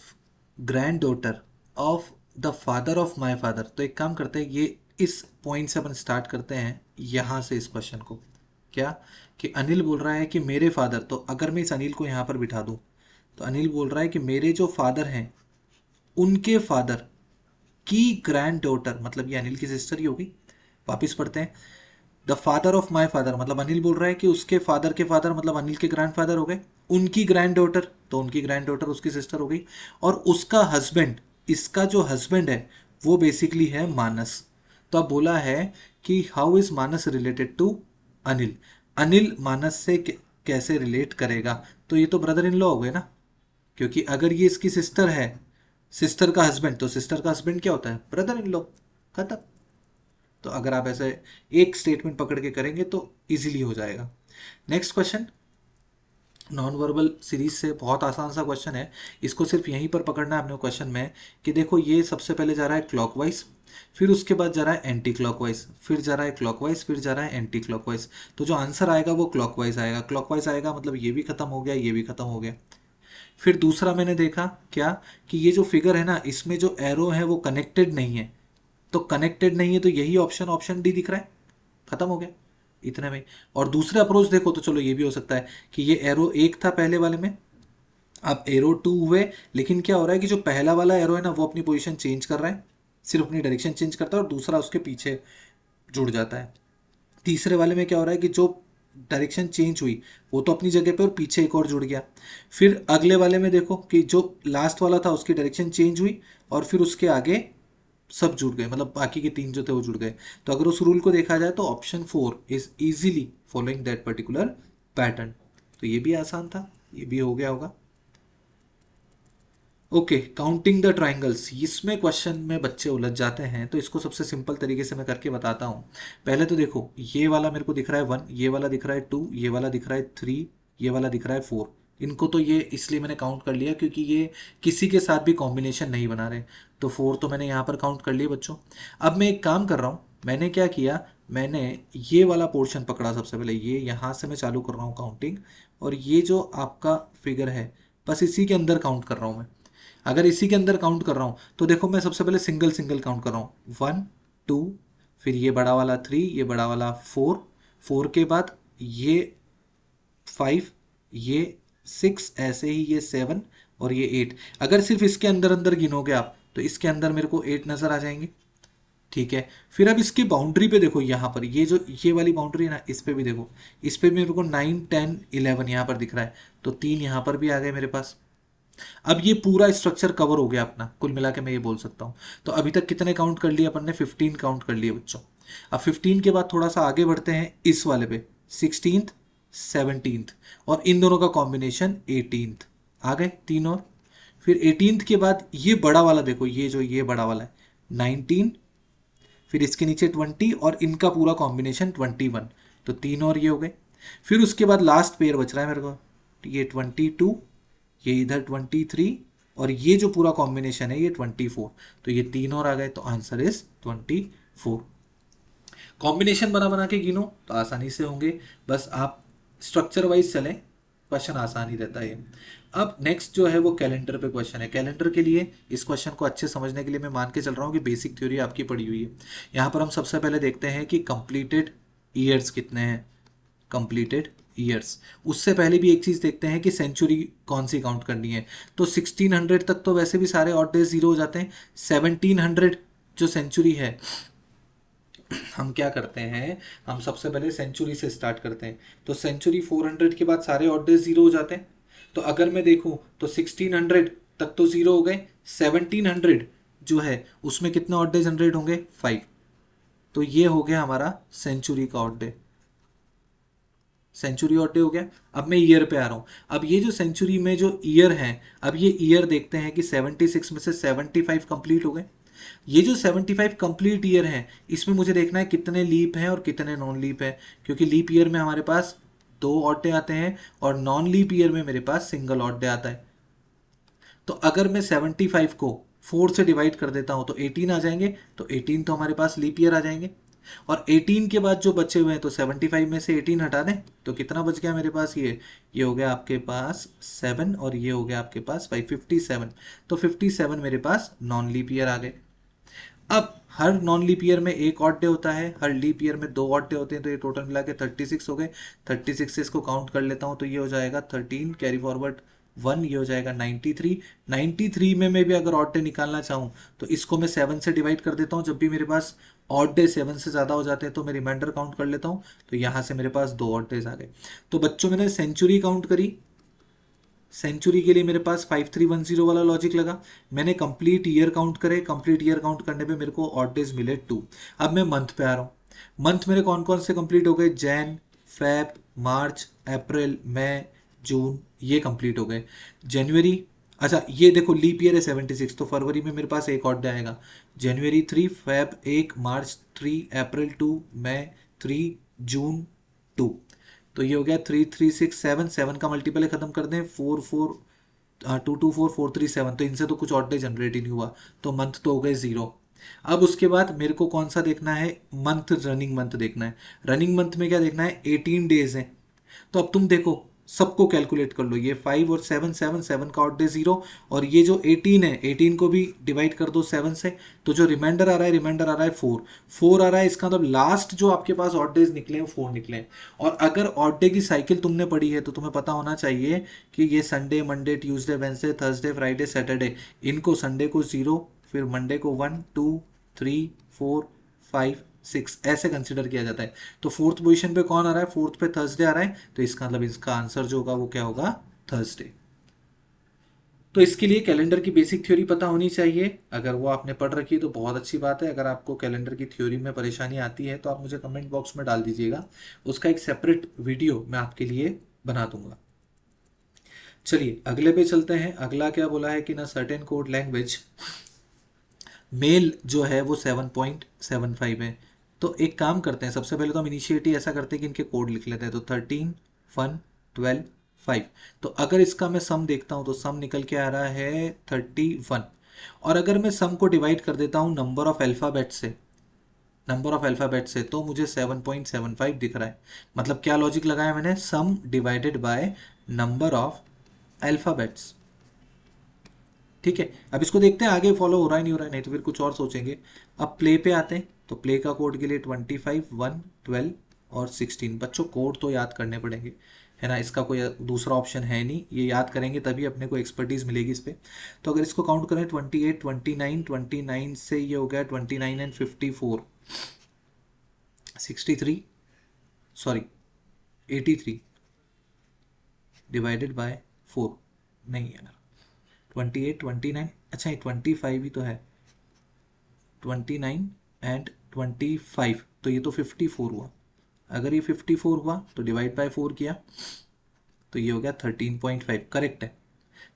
grand daughter of the father of my father. तो एक काम करते हैं, ये इस पॉइंट से अपन स्टार्ट करते हैं, यहाँ से इस क्वेश्चन को, क्या कि अनिल बोल रहा है कि मेरे फादर, तो अगर मैं इस अनिल को यहाँ पर बिठा दूँ, तो अनिल बोल रहा है कि मेरे जो फादर हैं उनके फादर की ग्रैंड डॉटर, मतलब ये अनिल की सिस्टर ही होगी। वापिस पढ़ते हैं, the father of my father, मतलब अनिल बोल रहा है कि उसके फादर के फादर मतलब अनिल के ग्रैंड फादर हो गए, उनकी ग्रैंड डॉटर, तो उनकी ग्रैंड डॉटर उसकी सिस्टर हो गई, और उसका हस्बैंड, इसका जो हस्बैंड है वो बेसिकली है मानस। तो अब बोला है कि how is Manas related to Anil, Anil Manas से कैसे रिलेट करेगा। तो ये तो ब्रदर इन लॉ हो गए ना, क्योंकि अगर ये इसकी सिस्टर है, सिस्टर का हस्बैंड, तो सिस्टर का हस्बैंड क्या होता है, ब्रदर इन लॉ, खत्म। तो अगर आप ऐसे एक स्टेटमेंट पकड़ के करेंगे तो इजीली हो जाएगा। Next question, non verbal series से बहुत आसान सा क्वेश्चन है, इसको सिर्फ यहीं पर पकड़ना है अपने क्वेश्चन में, कि देखो ये सबसे पहले जा रहा है क्लॉकवाइज, फिर उसके बाद जा रहा है एंटी क्लॉकवाइज, फिर जा रहा है क्लॉकवाइज, फिर जा रहा है एंटी क्लॉकवाइज। तो जो आंसर आएगा वो क्लॉकवाइज आएगा, क्लॉकवाइज आएगा मतलब ये भी खत्म हो गया, ये भी खत्म हो गया। फिर दूसरा मैंने देखा क्या, कि ये जो फिगर है ना इसमें जो एरो है वो कनेक्टेड नहीं है, तो कनेक्टेड नहीं है तो यही ऑप्शन, ऑप्शन डी दिख रहा है, खत्म हो गया इतने में। और दूसरे अप्रोच देखो तो चलो ये भी हो सकता है कि ये एरो 1 था पहले वाले में, अब एरो 2 हुए, लेकिन क्या हो रहा है कि जो पहला वाला एरो है ना वो अपनी पोजीशन चेंज कर रहा है, सिर्फ अपनी डायरेक्शन चेंज करता है, और दूसरा उसके पीछे जुड़ जाता है। तीसरे वाले में क्या हो रहा है कि जो डायरेक्शन चेंज हुई वो तो अपनी जगह पे और पीछे एक और जुड़ गया। फिर अगले वाले में देखो कि जो लास्ट वाला था उसकी डायरेक्शन चेंज हुई और फिर उसके आगे सब जुड़ गए, मतलब बाकी के 3 जो थे वो जुड़ गए। तो अगर उस रूल को देखा जाए तो option 4 is easily following that particular pattern. तो ये भी आसान था, ये भी हो गया होगा। ओके, काउंटिंग द ट्राइंगल्स, इसमें क्वेश्चन में बच्चे उलझ जाते हैं, तो इसको सबसे सिंपल तरीके से मैं करके बताता हूँ। पहले तो देखो, ये वाला मेरे को दिख रहा है 1, ये वाला दिख रहा है 2, ये वाला दिख रहा है 3, ये वाला दिख रहा है 4। इनको तो ये इसलिए मैंने काउंट कर लिया क्योंकि ये किसी के साथ भी कॉम्बिनेशन नहीं बना रहे, तो 4 तो मैंने यहाँ पर काउंट कर लिए बच्चों। अब मैं एक काम कर रहा हूँ, मैंने क्या किया, मैंने ये वाला पोर्शन पकड़ा सबसे पहले, ये यहाँ से मैं चालू कर रहा हूँ काउंटिंग, और ये जो आपका फिगर है बस इसी के अंदर काउंट कर रहा हूँ मैं। अगर इसी के अंदर काउंट कर रहा हूँ तो देखो, मैं सबसे पहले सिंगल सिंगल काउंट कर रहा हूँ, 1 2, फिर ये बड़ा वाला 3, ये बड़ा वाला 4, 4 के बाद ये 5, ये 6, ऐसे ही ये 7 और ये 8। अगर सिर्फ इसके अंदर अंदर गिनोगे आप तो इसके अंदर मेरे को 8 नजर आ जाएंगे। ठीक है, फिर अब इसकी बाउंड्री पे देखो, यहाँ पर ये जो ये वाली बाउंड्री है ना, इस पे भी देखो, इस पे भी मेरे को 9 10 11 यहाँ पर दिख रहा है, तो 3 यहाँ पर भी आ गए मेरे पास। अब ये पूरा स्ट्रक्चर कवर हो गया अपना, कुल मिला के मैं ये बोल सकता हूँ। तो अभी तक कितने काउंट कर लिए अपन ने, 15 काउंट कर लिए बच्चों। अब 15 के बाद थोड़ा सा आगे बढ़ते हैं इस वाले पे, 16th 17th, और इन दोनों का कॉम्बिनेशन 18th, आ गए 3 और। फिर 18th के बाद ये बड़ा वाला देखो, ये जो ये बड़ा वाला है 19, फिर इसके नीचे 20 और इनका पूरा कॉम्बिनेशन 21, तो 3 और ये हो गए। फिर उसके बाद लास्ट पेयर बच रहा है मेरे को, ये 22, ये इधर 23, और ये जो पूरा कॉम्बिनेशन है ये 24, तो ये 3 और आ गए, तो आंसर इज 24। कॉम्बिनेशन बना बना के गिनो तो आसानी से होंगे, बस आप स्ट्रक्चर वाइज चलें, क्वेश्चन आसान ही रहता है। अब नेक्स्ट जो है वो कैलेंडर पे क्वेश्चन है। कैलेंडर के लिए इस क्वेश्चन को अच्छे समझने के लिए मैं मान के चल रहा हूँ कि बेसिक थ्योरी आपकी पड़ी हुई है। यहाँ पर हम सबसे पहले देखते हैं कि कंप्लीटेड ईयर्स कितने हैं, कंप्लीटेड ईयर्स। उससे पहले भी एक चीज देखते हैं कि सेंचुरी कौन सी काउंट करनी है। तो 1600 तक तो वैसे भी सारे ऑड डेज जीरो हो जाते हैं। 1700 जो सेंचुरी है, हम क्या करते हैं, हम सबसे पहले सेंचुरी से स्टार्ट करते हैं। तो सेंचुरी 400 के बाद सारे ऑड डेज जीरो हो जाते हैं। तो अगर मैं देखूं तो 1600 तक तो जीरो हो गए, 1700 जो है उसमें कितने ऑड डे जनरेट होंगे, 5। तो ये हो गया हमारा सेंचुरी का odd day, century odd day हो गया। अब मैं ईयर पे आ रहा हूँ। अब ये जो सेंचुरी में जो ईयर है, अब ये ईयर देखते हैं कि 76 में से 75 कंप्लीट हो गए। ये जो 75 कंप्लीट ईयर है, इसमें मुझे देखना है कितने लीप हैं और कितने नॉन लीप है, क्योंकि लीप ईयर में हमारे पास 2 ऑड डे आते हैं और नॉन लीप ईयर में मेरे पास सिंगल ऑड डे आता है। तो अगर मैं 75 को 4 से डिवाइड कर देता हूं तो 18 आ जाएंगे, तो 18 तो हमारे पास लीप ईयर आ जाएंगे। और 18 के बाद जो बचे हुए हैं, तो 75 में से 18 हटा दें तो कितना बच गया मेरे पास, ये हो गया आपके पास 7 और ये हो गया आपके पास 557। तो 57 मेरे पास नॉन लीप ईयर आ गए। अब हर नॉन लीप ईयर में एक ऑड डे होता है, हर लीप ईयर में 2 ऑड डे होते हैं, तो ये टोटल मिला के 36 हो गए। 36 से इसको काउंट कर लेता हूँ तो ये हो जाएगा 13 कैरी फॉरवर्ड 1, ये हो जाएगा 93। 93 में मैं भी अगर ऑड डे निकालना चाहूँ तो इसको मैं 7 से डिवाइड कर देता हूँ। जब भी मेरे पास ऑड डे 7 से ज़्यादा हो जाते हैं तो मैं रिमाइंडर काउंट कर लेता हूँ, तो यहाँ से मेरे पास 2 ऑड डेज आ गए। तो बच्चों मैंने सेंचुरी काउंट करी, सेंचुरी के लिए मेरे पास 5310 वाला लॉजिक लगा। मैंने कंप्लीट ईयर काउंट करे, कंप्लीट ईयर काउंट करने पे मेरे को ऑड डेज मिले 2। अब मैं मंथ पे आ रहा हूँ। मंथ मेरे कौन कौन से कंप्लीट हो गए, जैन, फेब, मार्च, अप्रैल, मई, जून, ये कंप्लीट हो गए। जनवरी, अच्छा ये देखो लीप ईयर है 76, तो फरवरी में मेरे पास एक ऑड डे आएगा। जनवरी 3, फेब 1, मार्च 3, अप्रैल 2, मई 3, जून 2। तो ये हो गया 3 3 6 7, 7 का मल्टीपल खत्म कर दें, 4 4 2 2 4 4 3 7, तो इनसे तो कुछ ऑड डे जनरेट ही नहीं हुआ, तो मंथ तो हो गए 0। अब उसके बाद मेरे को कौन सा देखना है, मंथ, रनिंग मंथ देखना है। रनिंग मंथ में क्या देखना है, 18 डेज है। तो अब तुम देखो, सबको कैलकुलेट कर लो, ये 5 और 7, 7 7 का ऑड डे 0, और ये जो 18 है 18 को भी डिवाइड कर दो 7 से, तो जो रिमाइंडर आ रहा है, रिमाइंडर आ रहा है 4, 4 आ रहा है। इसका मतलब लास्ट जो आपके पास ऑड डेज निकले हैं 4 निकले हैं। और अगर ऑड डे की साइकिल तुमने पढ़ी है तो तुम्हें पता होना चाहिए कि ये Sunday, Monday, Tuesday, Wednesday, Thursday, Friday, Saturday, इनको संडे को 0, फिर मंडे को 1 2 3 4 5 6 ऐसे कंसिडर किया जाता है। तो फोर्थ पोजीशन पे कौन आ रहा है, फोर्थ पे थर्सडे आ रहा है, तो इसका मतलब इसका आंसर जो होगा वो क्या होगा, थर्सडे। तो इसके लिए कैलेंडर की बेसिक थ्योरी पता होनी चाहिए। अगर वो आपने पढ़ रखी है तो बहुत अच्छी बात है। अगर आपको कैलेंडर की थ्योरी में परेशानी आती है तो आप मुझे कमेंट बॉक्स में डाल दीजिएगा, उसका एक सेपरेट वीडियो मैं आपके लिए बना दूंगा। चलिए अगले पे चलते हैं। अगला क्या बोला है कि ना सर्टेन कोड लैंग्वेज मेल जो है वो 7.75 है। तो एक काम करते हैं, सबसे पहले तो हम इनिशिएटिव ऐसा करते हैं कि इनके कोड लिख लेते हैं। तो 13 1 12 5। तो अगर इसका मैं सम देखता हूँ तो सम निकल के आ रहा है 31। और अगर मैं सम को डिवाइड कर देता हूँ नंबर ऑफ अल्फ़ाबेट से, तो मुझे 7.75 दिख रहा है। मतलब क्या लॉजिक लगाया मैंने, सम divided by number of alphabets. ठीक है, अब इसको देखते हैं आगे फॉलो हो रहा है नहीं हो रहा है, नहीं तो फिर कुछ और सोचेंगे। अब प्ले पे आते हैं, तो प्ले का कोड के लिए 25 1 12 और 16। बच्चों कोड तो याद करने पड़ेंगे, है ना, इसका कोई दूसरा ऑप्शन है नहीं, ये याद करेंगे तभी अपने को एक्सपर्टीज मिलेगी इस पर। तो अगर इसको काउंट करें 28 29 से ये हो गया 29 एंड 54 63 सॉरी 83 डिवाइडेड बाय 4। नहीं यार 28 29, अच्छा ये 25 ही तो है, 29 एंड 25, तो ये तो 54 हुआ। अगर ये 54 हुआ तो डिवाइड बाय 4 किया तो ये हो गया 13.5, करेक्ट है।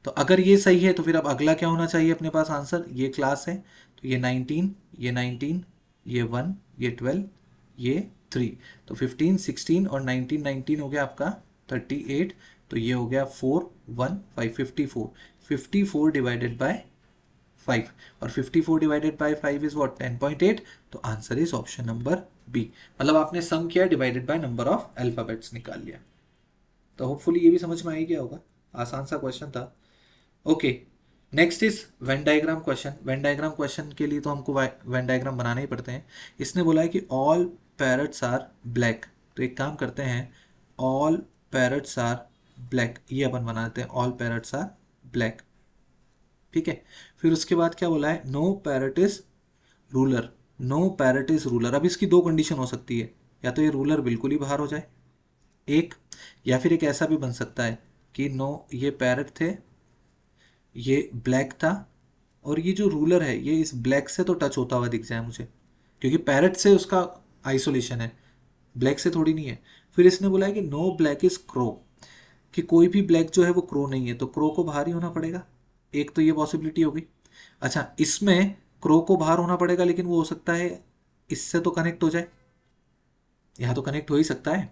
तो अगर ये सही है तो फिर अब अगला क्या होना चाहिए अपने पास आंसर, ये क्लास है तो ये 19 ये 19 ये 1 ये 12 ये 3, तो 15 16 और 19 19 हो गया आपका 38। तो ये हो गया 4 1 5 54, 54 डिवाइडेड बाय 5, और 54 डिवाइडेड बाय 5 इज व्हाट 10.8। तो answer is option number B. मतलब आपने सम किया divided by number of alphabets निकाल लिया। तो होपफुली ये भी समझ में आ ही गया होगा, आसान सा क्वेश्चन था। Okay, next is Venn diagram question. Venn diagram question के लिए तो हमको वेन डायग्राम बनाने ही पड़ते हैं। इसने बोला है कि ऑल पैरट्स आर ब्लैक। तो एक काम करते हैं, ऑल पैरट्स आर ब्लैक, ये अपन बनाते हैं, ऑल पैरट्स आर ब्लैक। ठीक है, फिर उसके बाद क्या बोला है, no parrot is ruler. No parrot is ruler. अब इसकी दो कंडीशन हो सकती है, या तो ये रूलर बिल्कुल ही बाहर हो जाए एक, या फिर एक ऐसा भी बन सकता है कि नो ये पैरट थे, ये ब्लैक था, और ये जो रूलर है ये इस ब्लैक से तो टच होता हुआ दिख जाए मुझे, क्योंकि पैरट से उसका आइसोलेशन है, ब्लैक से थोड़ी नहीं है। फिर इसने बोला है कि नो ब्लैक इज क्रो, कि कोई भी ब्लैक जो है वो क्रो नहीं है, तो क्रो को बाहर ही होना पड़ेगा, एक तो ये पॉसिबिलिटी होगी। अच्छा, इसमें क्रो को बाहर होना पड़ेगा, लेकिन वो हो सकता है इससे तो कनेक्ट हो जाए, यहाँ तो कनेक्ट हो ही सकता है।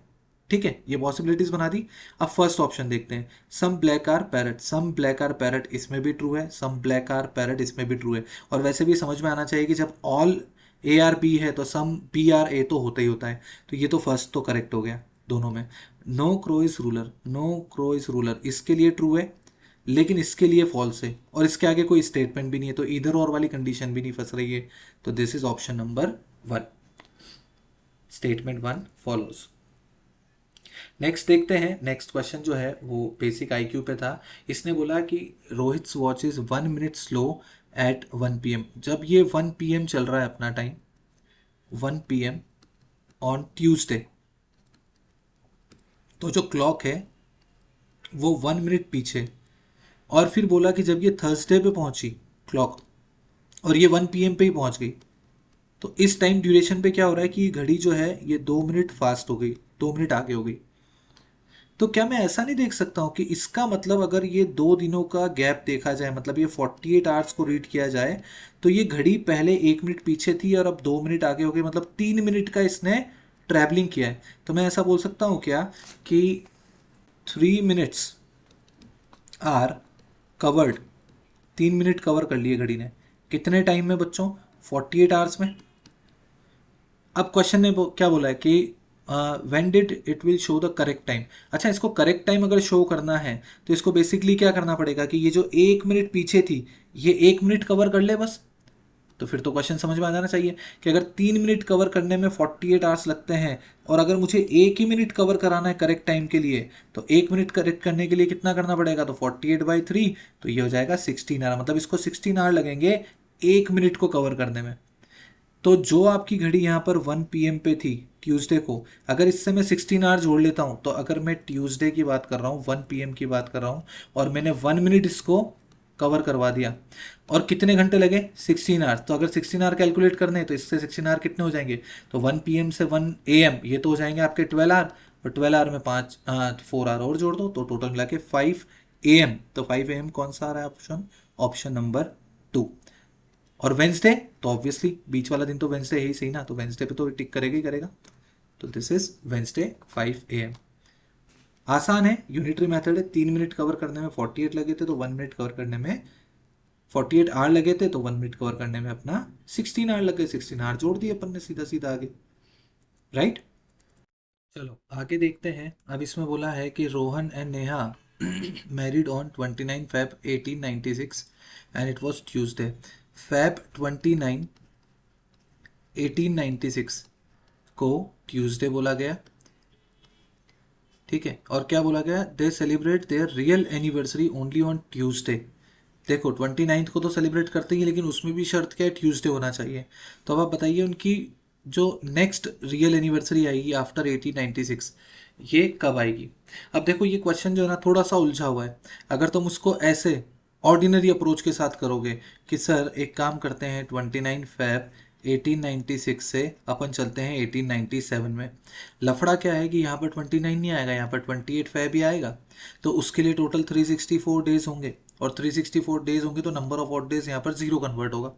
ठीक है, ये पॉसिबिलिटीज बना दी। अब फर्स्ट ऑप्शन देखते हैं, some black are parrot. Some black are parrot इसमें भी ट्रू है, सम ब्लैक आर पैरट इसमें भी ट्रू है। और वैसे भी समझ में आना चाहिए कि जब ऑल ए आर बी है तो सम बी आर ए तो होता ही होता है। तो ये तो फर्स्ट तो करेक्ट हो गया दोनों में। No crow is ruler, no crow is ruler इसके लिए ट्रू है, लेकिन इसके लिए फॉल्स है, और इसके आगे कोई स्टेटमेंट भी नहीं है, तो इधर और वाली कंडीशन भी नहीं फंस रही है। तो this is option number 1, statement 1 follows. Next देखते हैं, नेक्स्ट क्वेश्चन जो है वो बेसिक आईक्यू पे था। इसने बोला कि Rohit's watch is 1 minute slow at 1 PM। जब ये 1 PM चल रहा है अपना टाइम, 1 PM ऑन ट्यूसडे, तो जो क्लॉक है वो 1 मिनट पीछे। और फिर बोला कि जब ये थर्सडे पे पहुंची क्लॉक और ये 1 PM पे ही पहुंच गई, तो इस टाइम ड्यूरेशन पे क्या हो रहा है कि ये घड़ी जो है ये 2 मिनट फास्ट हो गई, 2 मिनट आगे हो गई। तो क्या मैं ऐसा नहीं देख सकता हूँ कि इसका मतलब अगर ये 2 दिनों का गैप देखा जाए, मतलब ये 48 आवर्स को रीड किया जाए, तो ये घड़ी पहले 1 मिनट पीछे थी और अब 2 मिनट आगे हो गई, मतलब 3 मिनट का इसने ट्रैवलिंग किया है। तो मैं ऐसा बोल सकता हूँ क्या कि 3 minutes are covered, 3 minute cover कर लिए घड़ी ने, कितने टाइम में बच्चों, 48 आवर्स में। अब क्वेश्चन ने क्या बोला है कि when did it will show the correct time. अच्छा, इसको करेक्ट टाइम अगर शो करना है तो इसको बेसिकली क्या करना पड़ेगा कि ये जो 1 मिनट पीछे थी ये 1 मिनट कवर कर ले बस। तो फिर तो क्वेश्चन समझ में आ जाना चाहिए कि अगर 3 मिनट कवर करने में 48 आवर्स लगते हैं और अगर मुझे 1 ही मिनट कवर कराना है करेक्ट टाइम के लिए, तो 1 मिनट करेक्ट करने के लिए कितना करना पड़ेगा, तो 48/3, तो ये हो जाएगा 16 आवर। मतलब इसको 16 आवर लगेंगे 1 मिनट को कवर करने में। तो जो आपकी घड़ी यहाँ पर 1 PM पे थी ट्यूसडे को, अगर इससे मैं 16 आवर जोड़ लेता हूँ, तो अगर मैं ट्यूसडे की बात कर रहा हूँ 1 PM की बात कर रहा हूँ और मैंने 1 मिनट इसको कवर करवा दिया। और कितने घंटे लगे? 16 आवर्स। तो अगर 16 आवर कैलकुलेट करने हैं तो इससे 16 आवर कितने हो जाएंगे? तो 1 PM से 1 AM ये तो हो जाएंगे आपके 12 आवर, और 12 आवर में 4 आवर और जोड़ दो तो टोटल मिला के 5 AM। तो 5 AM कौन सा आ रहा है ऑप्शन? Option number 2। और वेंसडे तो ऑब्वियसली बीच वाला दिन तो वेंसडे है ही सही ना, तो वेंसडे पे तो टिक करेगा ही करेगा। तो दिस इज वेंसडे 5 AM। आसान है, यूनिटरी मेथड है। 3 मिनट कवर करने में 48 लगे थे तो 1 मिनट कवर करने में 48 आवर लगे थे, तो 1 मिनट कवर करने में अपना 16 आवर लगे। 16 आवर जोड़ दिए अपन ने सीधा सीधा आगे, राइट। चलो आगे देखते हैं। अब इसमें बोला है कि Rohan and Neha married on 29 Feb 1896 and it was Tuesday. Feb 29 1896 को ट्यूसडे बोला गया, ठीक है। और क्या बोला गया? दे celebrate their real anniversary only on Tuesday. देखो 29 को तो सेलिब्रेट करते ही, लेकिन उसमें भी शर्त क्या है? ट्यूसडे होना चाहिए। तो अब आप बताइए उनकी जो नेक्स्ट रियल एनिवर्सरी आएगी आफ्टर 1896 ये कब आएगी? अब देखो ये क्वेश्चन जो है ना थोड़ा सा उलझा हुआ है। अगर तुम उसको ऐसे ऑर्डिनरी अप्रोच के साथ करोगे कि सर एक काम करते हैं 29 Feb 1896 से अपन चलते हैं 1897 में। लफड़ा क्या है कि यहाँ पर 29 नहीं आएगा, यहाँ पर 28 Feb ही आएगा। तो उसके लिए टोटल 364 डेज होंगे, और 364 डेज होंगे तो नंबर ऑफ ऑड डेज यहाँ पर 0 कन्वर्ट होगा,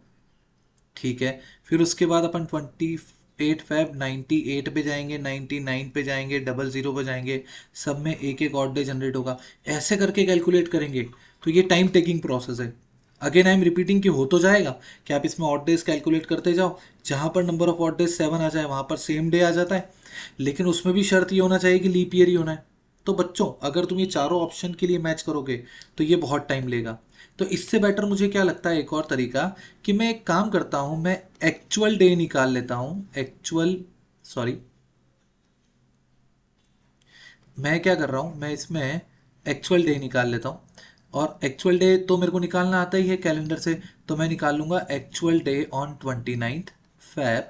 ठीक है। फिर उसके बाद अपन 28 Feb 98 पे जाएंगे, 99 पे जाएंगे, 00 पे जाएंगे, सब में एक एक ऑड डे जनरेट होगा। ऐसे करके कैलकुलेट करेंगे तो ये टाइम टेकिंग प्रोसेस है। अगेन आई एम रिपीटिंग कि हो तो जाएगा कि आप इसमें ऑड डेज कैलकुलेट करते जाओ, जहां पर नंबर ऑफ ऑड डेज 7 आ जाए वहां पर सेम डे आ जाता है, लेकिन उसमें भी शर्त ये होना चाहिए कि लीप ईयर ही होना है। तो बच्चों अगर तुम ये चारों ऑप्शन के लिए मैच करोगे तो ये बहुत टाइम लेगा। तो इससे बेटर मुझे क्या लगता है एक और तरीका, कि मैं एक काम करता हूं, मैं एक्चुअल डे निकाल लेता हूं। मैं क्या कर रहा हूं, मैं इसमें एक्चुअल डे निकाल लेता हूं। और एक्चुअल डे तो मेरे को निकालना आता ही है कैलेंडर से, तो मैं निकाल लूंगा एक्चुअल डे ऑन 29 Feb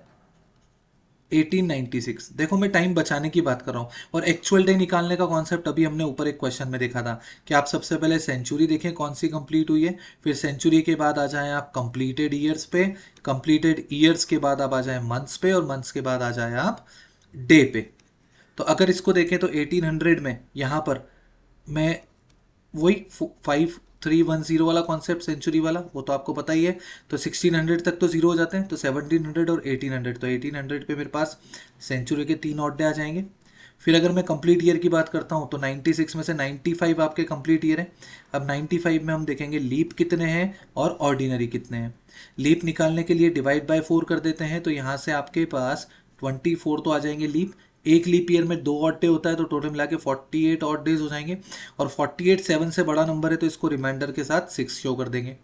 1896। देखो मैं टाइम बचाने की बात कर रहा हूँ। और एक्चुअल डे निकालने का कॉन्सेप्ट अभी हमने ऊपर एक क्वेश्चन में देखा था कि आप सबसे पहले सेंचुरी देखें कौन सी कंप्लीट हुई है, फिर सेंचुरी के बाद आ जाएं आप कंप्लीटेड ईयर्स पे, कंप्लीटेड ईयर्स के बाद आप आ जाएं मंथ्स पे, और मंथ्स के बाद आ जाएं आप डे पे। तो अगर इसको देखें तो 1800 में यहाँ पर मैं वही 5310 वाला कॉन्सेप्ट सेंचुरी वाला वो तो आपको पता ही है। तो 1600 तक तो जीरो हो जाते हैं, तो 1700 और 1800, तो 1800 पे मेरे पास सेंचुरी के 3 ऑड डे आ जाएंगे। फिर अगर मैं कंप्लीट ईयर की बात करता हूँ तो 96 में से 95 आपके कंप्लीट ईयर है। अब 95 में हम देखेंगे लीप कितने हैं और ऑर्डिनरी कितने हैं। लीप निकालने के लिए डिवाइड बाय 4 कर देते हैं, तो यहाँ से आपके पास 24 तो आ जाएंगे लीप। एक लीप ईयर में 2 ऑड डे होता है, तो टोटल मिला के 48 ऑड डेज हो जाएंगे। और 48 7 से बड़ा नंबर है तो इसको रिमाइंडर के साथ 6 शो कर देंगे।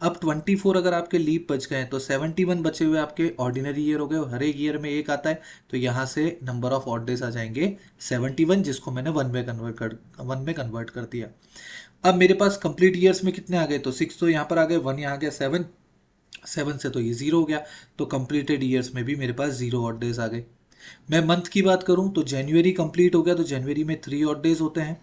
अब 24 अगर आपके लीप बच गए तो 71 बचे हुए आपके ऑर्डिनरी ईयर हो गए, और हर एक ईयर में एक आता है, तो यहाँ से नंबर ऑफ ऑड डेज आ जाएंगे 71, जिसको मैंने 1 में कन्वर्ट कर दिया। अब मेरे पास कंप्लीट ईयर्स में कितने आ गए? तो 6 तो यहाँ पर आ गए, 1 यहाँ आ गया, 7 से तो ये 0 हो गया। तो कंप्लीटेड ईयर्स में भी मेरे पास 0 ऑड डेज आ गए। मैं मंथ की बात करूं तो जनवरी कंप्लीट हो गया, तो जनवरी में 3 ऑड डेज होते हैं।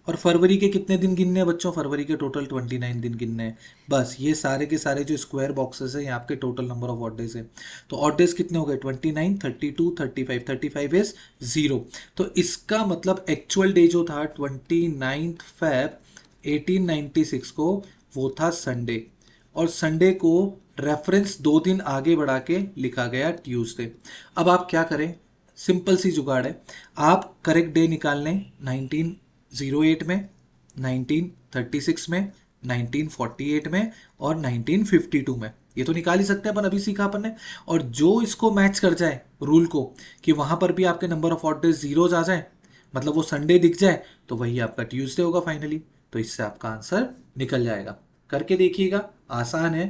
और फरवरी के कितने दिन गिनने हैं बच्चों? फरवरी के टोटल 29 दिन गिनने हैं। बस ये सारे के सारे जो स्क्वायर बॉक्सेस हैं ये आपके total number of odd days है। तो ऑड डेज कितने हो गए? 29, 32, 35। 35 इज 0। तो इसका मतलब एक्चुअल डे जो था 29 Feb 1896 को, वो था संडे। और संडे को रेफरेंस 2 दिन आगे बढ़ा के लिखा गया ट्यूसडे। अब आप क्या करें? सिंपल सी जुगाड़ है। आप करेक्ट डे निकाल लें 1908 में, 1936 में, 1948 में और 1952 में। ये तो निकाल ही सकते हैं अपन, अभी सीखा अपन ने। और जो इसको मैच कर जाए रूल को, कि वहां पर भी आपके number of odd days zeros आ जाए, मतलब वो संडे दिख जाए, तो वही आपका ट्यूसडे होगा फाइनली। तो इससे आपका आंसर निकल जाएगा। करके देखिएगा, आसान है,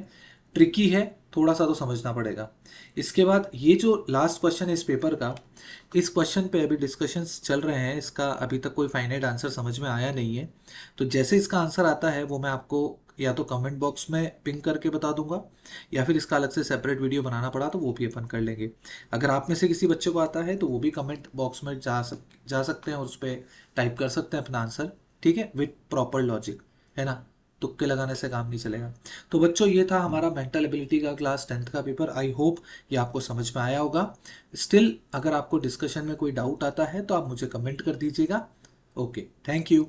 ट्रिकी है, थोड़ा सा तो समझना पड़ेगा। इसके बाद ये जो लास्ट क्वेश्चन है इस पेपर का, इस क्वेश्चन पे अभी डिस्कशंस चल रहे हैं, इसका अभी तक कोई फाइनाइट आंसर समझ में आया नहीं है। तो जैसे इसका आंसर आता है वो मैं आपको या तो कमेंट बॉक्स में पिंग करके बता दूंगा, या फिर इसका अलग से सेपरेट वीडियो बनाना पड़ा तो वो भी अपन कर लेंगे। अगर आप में से किसी बच्चे को आता है तो वो भी कमेंट बॉक्स में जा सकते हैं और उस पर टाइप कर सकते हैं अपना आंसर, ठीक है, विथ प्रॉपर लॉजिक, है ना। तुक्के लगाने से काम नहीं चलेगा। तो बच्चों ये था हमारा मेंटल एबिलिटी का क्लास 10th का पेपर। आई होप ये आपको समझ में आया होगा। स्टिल अगर आपको डिस्कशन में कोई डाउट आता है तो आप मुझे कमेंट कर दीजिएगा। Okay, thank you.